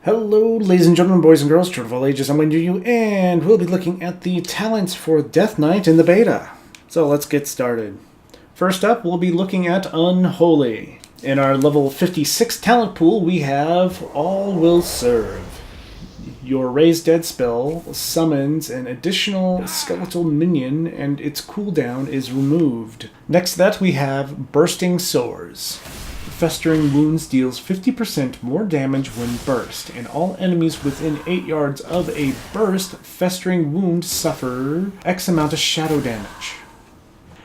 Hello, ladies and gentlemen, boys and girls, children of all ages, I'm Windhoof, and we'll be looking at the talents for Death Knight in the beta. So let's get started. First up, we'll be looking at Unholy. In our level 56 talent pool, we have All Will Serve. Your Raise Dead spell summons an additional skeletal minion, and its cooldown is removed. Next to that, we have Bursting Sores. Festering Wounds deals 50% more damage when burst, and all enemies within 8 yards of a burst Festering Wound suffer X amount of shadow damage.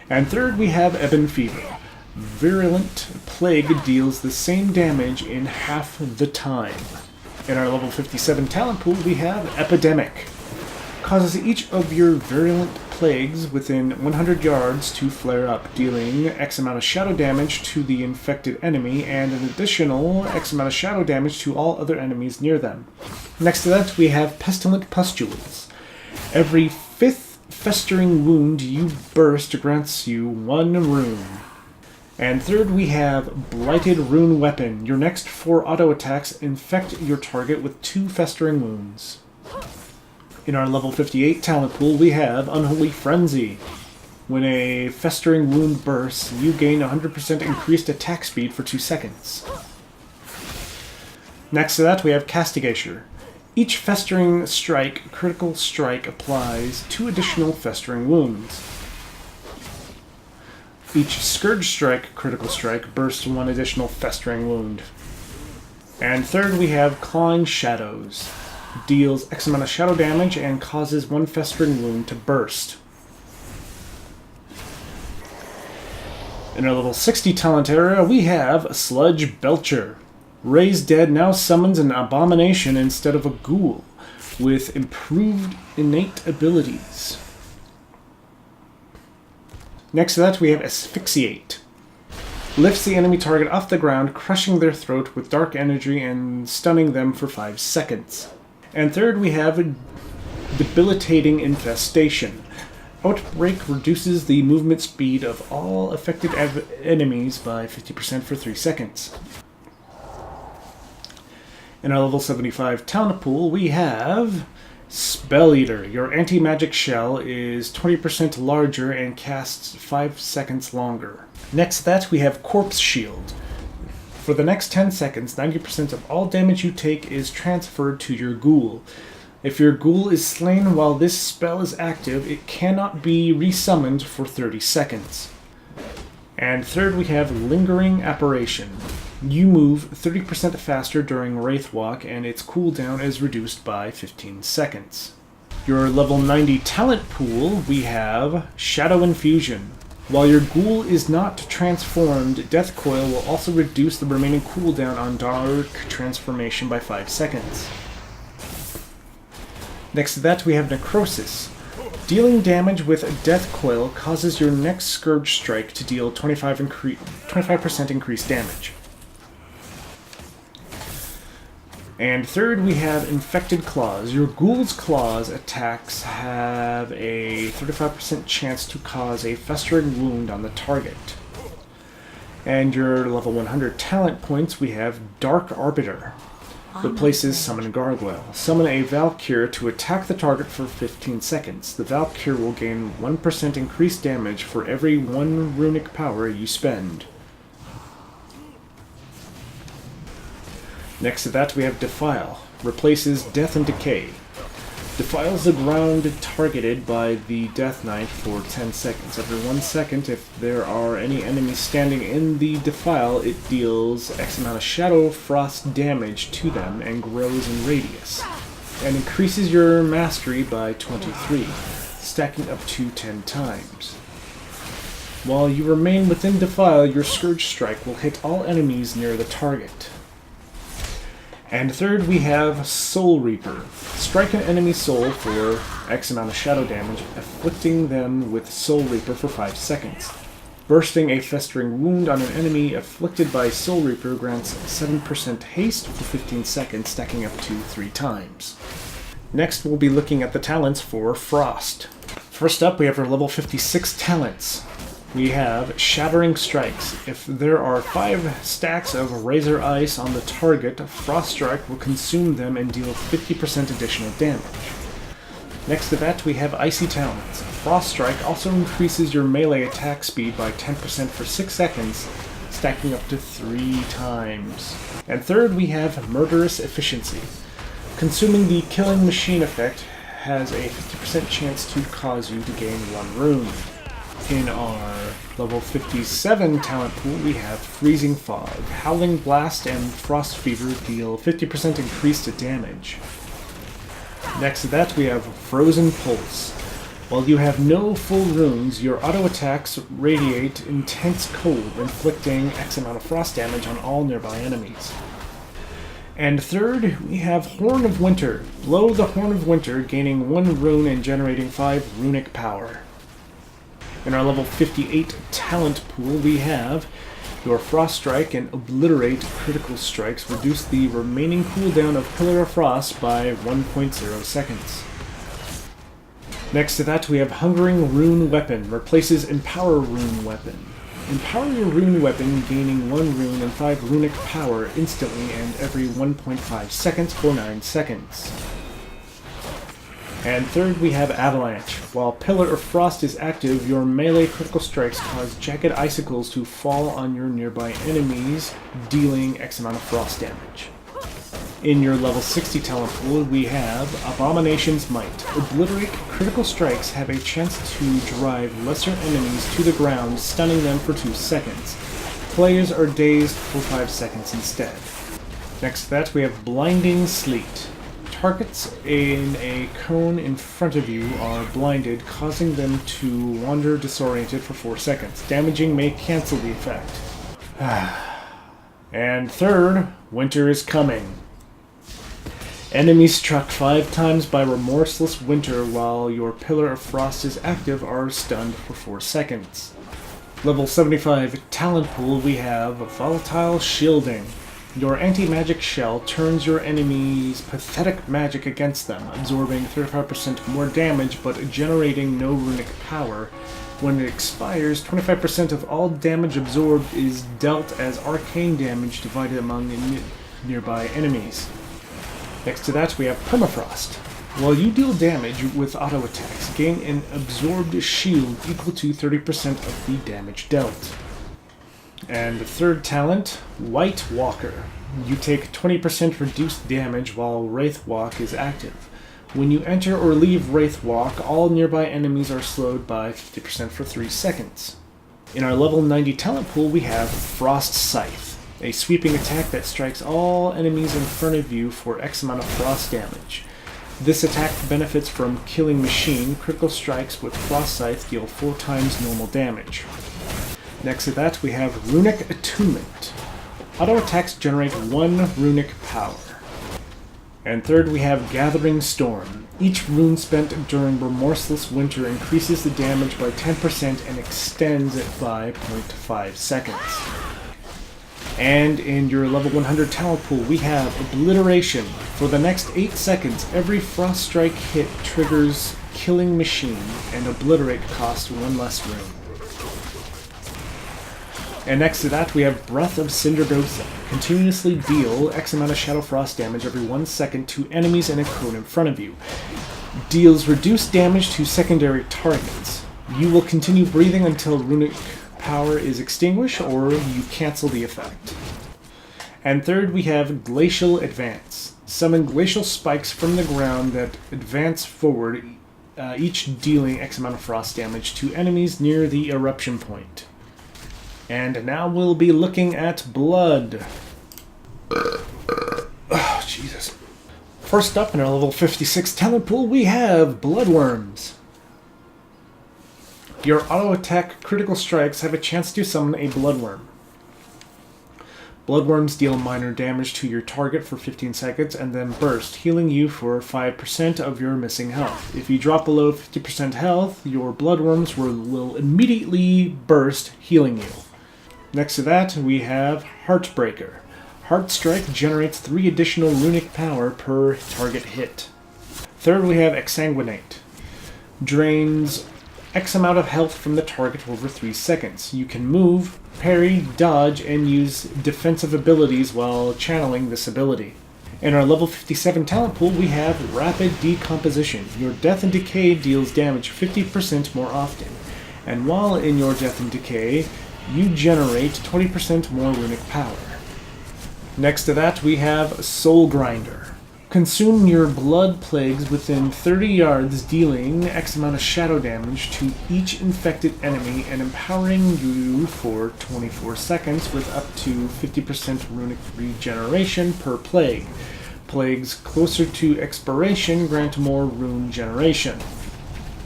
And third, we have Ebon Fever. Virulent Plague deals the same damage in half the time. In our level 57 talent pool, we have Epidemic. Causes each of your virulent plagues within 100 yards to flare up, dealing X amount of shadow damage to the infected enemy and an additional X amount of shadow damage to all other enemies near them. Next to that, we have Pestilent Pustules. Every 5th festering wound you burst grants you 1 rune. And third, we have Blighted Rune Weapon. Your next 4 auto attacks infect your target with 2 festering wounds. In our level 58 talent pool, we have Unholy Frenzy. When a festering wound bursts, you gain 100% increased attack speed for 2 seconds. Next to that, we have Castigator. Each festering strike, critical strike, applies 2 additional festering wounds. Each Scourge Strike, critical strike, bursts 1 additional festering wound. And third, we have Clawing Shadows. Deals X amount of shadow damage and causes 1 festering wound to burst. In our level 60 talent area, we have Sludge Belcher. Raise Dead now summons an abomination instead of a ghoul, with improved innate abilities. Next to that, we have Asphyxiate. Lifts the enemy target off the ground, crushing their throat with dark energy and stunning them for 5 seconds. And third, we have Debilitating Infestation. Outbreak reduces the movement speed of all affected enemies by 50% for 3 seconds. In our level 75 talent pool, we have Spell Eater. Your anti-magic shell is 20% larger and casts 5 seconds longer. Next to that, we have Corpse Shield. For the next 10 seconds, 90% of all damage you take is transferred to your ghoul. If your ghoul is slain while this spell is active, it cannot be resummoned for 30 seconds. And third, we have Lingering Apparition. You move 30% faster during Wraith Walk, and its cooldown is reduced by 15 seconds. Your level 90 talent pool, we have Shadow Infusion. While your ghoul is not transformed, Death Coil will also reduce the remaining cooldown on Dark Transformation by 5 seconds. Next to that, we have Necrosis. Dealing damage with Death Coil causes your next Scourge Strike to deal 25% increased damage. And third, we have Infected Claws. Your Ghoul's Claws attacks have a 35% chance to cause a festering wound on the target. And your level 100 talent points, we have Dark Arbiter. Replaces Summon Gargoyle. Summon a Valkyr to attack the target for 15 seconds. The Valkyr will gain 1% increased damage for every 1 runic power you spend. Next to that, we have Defile. Replaces Death and Decay. Defiles the ground targeted by the Death Knight for 10 seconds. Every 1 second, if there are any enemies standing in the Defile, it deals X amount of Shadow Frost damage to them and grows in radius. And increases your mastery by 23, stacking up to 10 times. While you remain within Defile, your Scourge Strike will hit all enemies near the target. And third, we have Soul Reaper. Strike an enemy soul for X amount of shadow damage, afflicting them with Soul Reaper for 5 seconds. Bursting a festering wound on an enemy afflicted by Soul Reaper grants 7% haste for 15 seconds, stacking up to 3 times. Next, we'll be looking at the talents for Frost. First up, we have our level 56 talents. we have Shattering Strikes. If there are 5 stacks of Razor Ice on the target, Frost Strike will consume them and deal 50% additional damage. Next to that, we have Icy Talons. Frost Strike also increases your melee attack speed by 10% for 6 seconds, stacking up to 3 times. And third, we have Murderous Efficiency. Consuming the Killing Machine effect has a 50% chance to cause you to gain 1 rune. In our level 57 talent pool, we have Freezing Fog. Howling Blast and Frost Fever deal 50% increased damage. Next to that, we have Frozen Pulse. While you have no full runes, your auto attacks radiate intense cold, inflicting X amount of frost damage on all nearby enemies. And third, we have Horn of Winter. Blow the Horn of Winter, gaining 1 rune and generating 5 runic power. In our level 58 talent pool, we have your Frost Strike and Obliterate critical strikes reduce the remaining cooldown of Pillar of Frost by 1.0 seconds. Next to that, we have Hungering Rune Weapon. Replaces Empower Rune Weapon. Empower your rune weapon, gaining 1 rune and 5 runic power instantly and every 1.5 seconds for 9 seconds. And third, we have Avalanche. While Pillar of Frost is active, your melee critical strikes cause jagged icicles to fall on your nearby enemies, dealing X amount of frost damage. In your level 60 talent pool, we have Abomination's Might. Obliterate critical strikes have a chance to drive lesser enemies to the ground, stunning them for 2 seconds. Players are dazed for 5 seconds instead. Next to that, we have Blinding Sleet. Targets in a cone in front of you are blinded, causing them to wander disoriented for 4 seconds. Damaging may cancel the effect. And third, Winter is Coming. Enemies struck 5 times by Remorseless Winter while your Pillar of Frost is active are stunned for 4 seconds. Level 75 talent pool, we have Volatile Shielding. Your anti-magic shell turns your enemy's pathetic magic against them, absorbing 35% more damage but generating no runic power. When it expires, 25% of all damage absorbed is dealt as arcane damage divided among nearby enemies. Next to that, we have Permafrost. While you deal damage with auto attacks, gain an absorbed shield equal to 30% of the damage dealt. And the third talent, White Walker. You take 20% reduced damage while Wraith Walk is active. When you enter or leave Wraith Walk, all nearby enemies are slowed by 50% for 3 seconds. In our level 90 talent pool, we have Frost Scythe, a sweeping attack that strikes all enemies in front of you for X amount of frost damage. This attack benefits from Killing Machine. Critical strikes with Frost Scythe deal 4 times normal damage. Next to that, we have Runic Attunement. Auto attacks generate 1 runic power. And third, we have Gathering Storm. Each rune spent during Remorseless Winter increases the damage by 10% and extends it by 0.5 seconds. And in your level 100 talent pool, we have Obliteration. For the next 8 seconds, every Frost Strike hit triggers Killing Machine, and Obliterate costs 1 less rune. And next to that, we have Breath of Cindergosa. Continuously deal X amount of Shadow Frost damage every 1 second to enemies in a cone in front of you. Deals reduced damage to secondary targets. You will continue breathing until runic power is extinguished, or you cancel the effect. And third, we have Glacial Advance. Summon glacial spikes from the ground that advance forward, each dealing X amount of frost damage to enemies near the eruption point. And now we'll be looking at blood. Oh, Jesus. First up in our level 56 talent pool, we have Bloodworms. Your auto-attack critical strikes have a chance to summon a Bloodworm. Bloodworms deal minor damage to your target for 15 seconds and then burst, healing you for 5% of your missing health. If you drop below 50% health, your Bloodworms will immediately burst, healing you. Next to that, we have Heartbreaker. Heart Strike generates 3 additional runic power per target hit. Third, we have Exsanguinate. Drains X amount of health from the target over 3 seconds. You can move, parry, dodge, and use defensive abilities while channeling this ability. In our level 57 talent pool, we have Rapid Decomposition. Your Death and Decay deals damage 50% more often. And while in your Death and Decay, you generate 20% more runic power. Next to that, we have Soul Grinder. Consume your blood plagues within 30 yards, dealing X amount of shadow damage to each infected enemy and empowering you for 24 seconds with up to 50% runic regeneration per plague. Plagues closer to expiration grant more rune generation.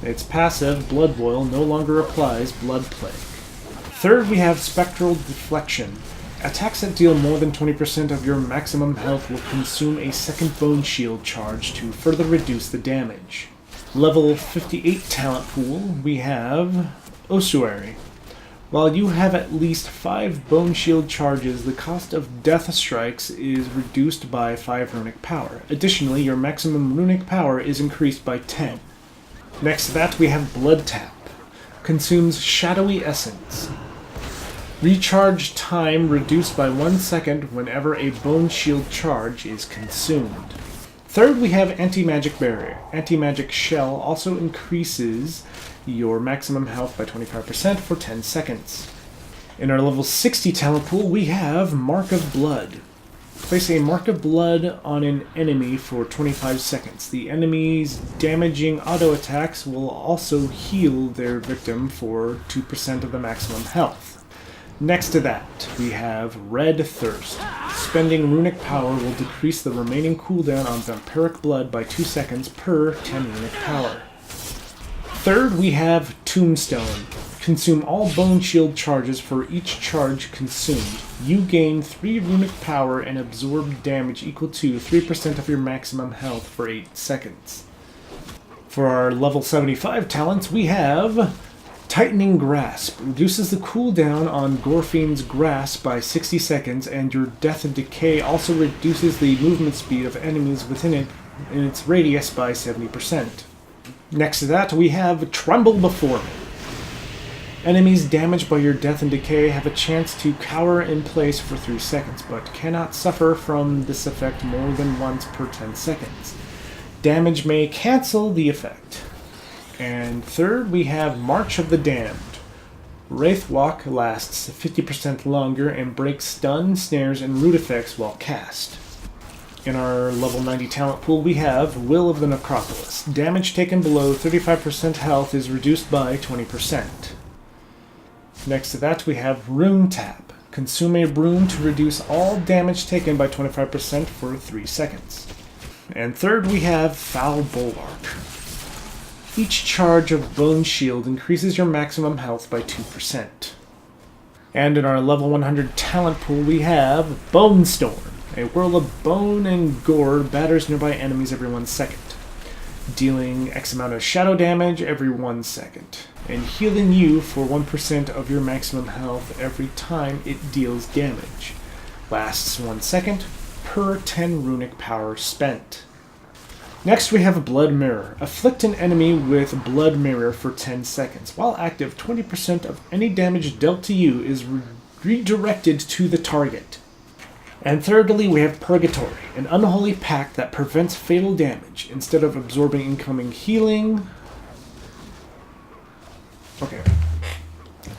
Its passive, Blood Boil, no longer applies Blood Plague. Third, we have Spectral Deflection. Attacks that deal more than 20% of your maximum health will consume a second Bone Shield charge to further reduce the damage. Level 58 talent pool, we have Ossuary. While you have at least 5 Bone Shield charges, the cost of Death Strikes is reduced by 5 runic power. Additionally, your maximum runic power is increased by 10. Next to that, we have Blood Tap. Consumes Shadowy Essence. Recharge time reduced by 1 second whenever a Bone Shield charge is consumed. Third, we have Anti-Magic Barrier. Anti-Magic Shell also increases your maximum health by 25% for 10 seconds. In our level 60 talent pool, we have Mark of Blood. Place a Mark of Blood on an enemy for 25 seconds. The enemy's damaging auto attacks will also heal their victim for 2% of the maximum health. Next to that, we have Red Thirst. Spending runic power will decrease the remaining cooldown on vampiric blood by 2 seconds per 10 runic power. Third, we have Tombstone. Consume all Bone Shield charges for each charge consumed. You gain 3 runic power and absorb damage equal to 3% of your maximum health for 8 seconds. For our level 75 talents, we have Tightening Grasp. Reduces the cooldown on Gorfine's Grasp by 60 seconds, and your Death and Decay also reduces the movement speed of enemies within it in its radius by 70%. Next to that, we have Tremble Before Me. Enemies damaged by your Death and Decay have a chance to cower in place for 3 seconds, but cannot suffer from this effect more than once per 10 seconds. Damage may cancel the effect. And third, we have March of the Damned. Wraith Walk lasts 50% longer and breaks stun, snares, and root effects while cast. In our level 90 talent pool, we have Will of the Necropolis. Damage taken below 35% health is reduced by 20%. Next to that, we have Rune Tap. Consume a rune to reduce all damage taken by 25% for 3 seconds. And third, we have Foul Bulwark. Each charge of Bone Shield increases your maximum health by 2%. And in our level 100 talent pool, we have Bone Storm. A whirl of bone and gore batters nearby enemies every 1 second, dealing X amount of shadow damage every 1 second, and healing you for 1% of your maximum health every time it deals damage. Lasts 1 second per 10 runic power spent. Next, we have Blood Mirror. Afflict an enemy with Blood Mirror for 10 seconds. While active, 20% of any damage dealt to you is redirected to the target. And thirdly, we have Purgatory, an unholy pact that prevents fatal damage. Instead of absorbing incoming healing... Okay.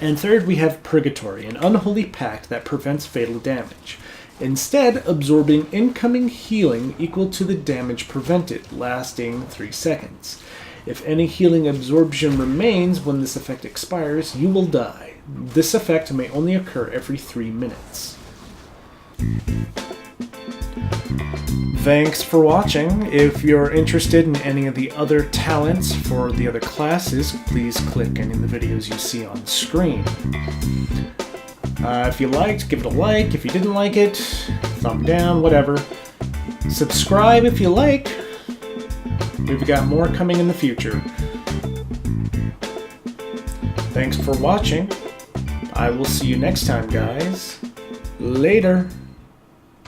And third, we have Purgatory, an unholy pact that prevents fatal damage. Instead, absorbing incoming healing equal to the damage prevented, lasting 3 seconds. If any healing absorption remains when this effect expires, you will die. This effect may only occur every 3 minutes. Thanks for watching. If you're interested in any of the other talents for the other classes, please click any of the videos you see on screen. If you liked, give it a like. If you didn't like it, thumb down, whatever. Subscribe if you like. We've got more coming in the future. Thanks for watching. I will see you next time, guys. Later.